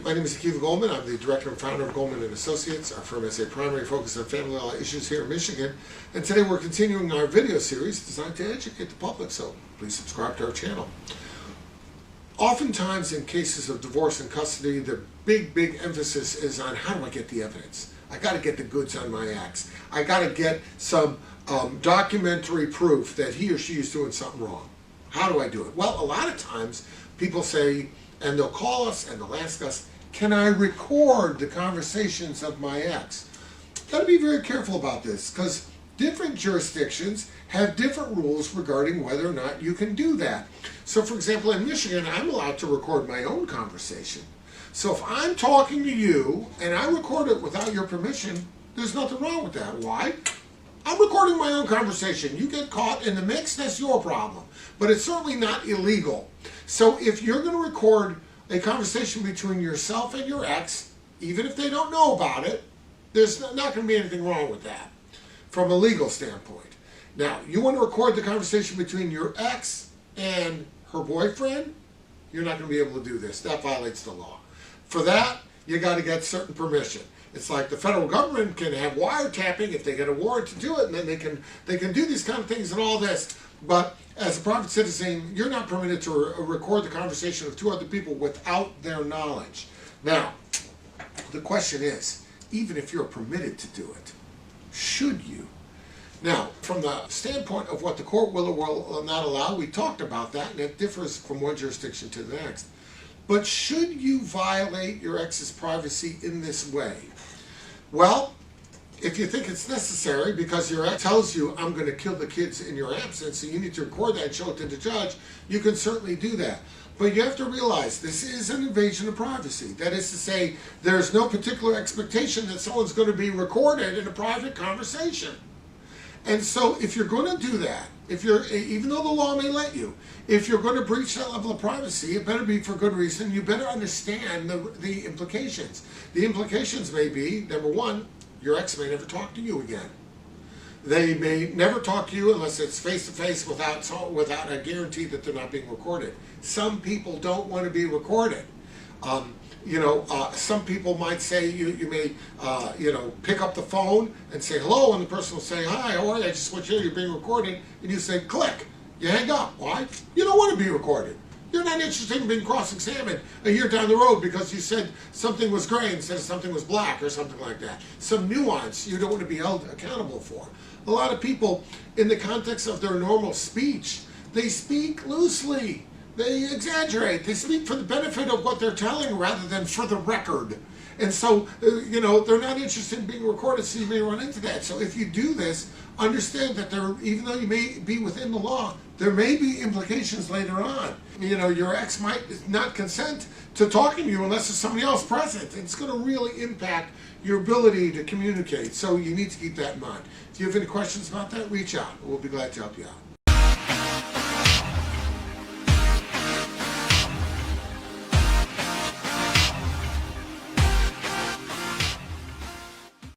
My name is Goldman. I'm the director and founder of Goldman & Associates. Our firm has a primary focus on family law issues here in Michigan. And today we're continuing our video series designed to educate the public, so please subscribe to our channel. Oftentimes in cases of divorce and custody, the big emphasis is on how do I get the evidence? I got to get the goods on my ex. I got to get some documentary proof that he or she is doing something wrong. How do I do it? Well, a lot of times people say, and they'll call us and they'll ask us, can I record the conversations of my ex? Got to be very careful about this because different jurisdictions have different rules regarding whether or not you can do that. So for example, in Michigan, I'm allowed to record my own conversation. So if I'm talking to you and I record it without your permission, there's nothing wrong with that. Why? I'm recording my own conversation. You get caught in the mix, that's your problem. But it's certainly not illegal. So if you're going to record a conversation between yourself and your ex, even if they don't know about it, there's not going to be anything wrong with that from a legal standpoint. Now, you want to record the conversation between your ex and her boyfriend, you're not going to be able to do this. That violates the law. For that, you got to get certain permission. It's like the federal government can have wiretapping if they get a warrant to do it, and then they can do these kind of things and all this. But as a private citizen, you're not permitted to record the conversation of two other people without their knowledge. Now, the question is, even if you're permitted to do it, should you? Now, from the standpoint of what the court will or will not allow, we talked about that, and it differs from one jurisdiction to the next. But should you violate your ex's privacy in this way? Well, if you think it's necessary because your ex tells you, I'm going to kill the kids in your absence, so you need to record that and show it to the judge, you can certainly do that. But you have to realize this is an invasion of privacy. That is to say, there's no particular expectation that someone's going to be recorded in a private conversation. And so if you're going to do that, even though the law may let you, if you're going to breach that level of privacy, it better be for good reason. You better understand the implications. The implications may be, number one, your ex may never talk to you again. They may never talk to you unless it's face-to-face without a guarantee that they're not being recorded. Some people don't want to be recorded. Some people might say you may pick up the phone and say hello, and the person will say, hi, how are you? I just want you to hear you're being recorded. And you say, click. You hang up. Why? You don't want to be recorded. You're not interested in being cross-examined a year down the road because you said something was gray instead of something was black or something like that. Some nuance you don't want to be held accountable for. A lot of people, in the context of their normal speech, they speak loosely. They exaggerate. They speak for the benefit of what they're telling rather than for the record. And so, they're not interested in being recorded, so you may run into that. So if you do this, understand that even though you may be within the law, there may be implications later on. Your ex might not consent to talking to you unless there's somebody else present. It's going to really impact your ability to communicate. So you need to keep that in mind. If you have any questions about that, reach out. We'll be glad to help you out.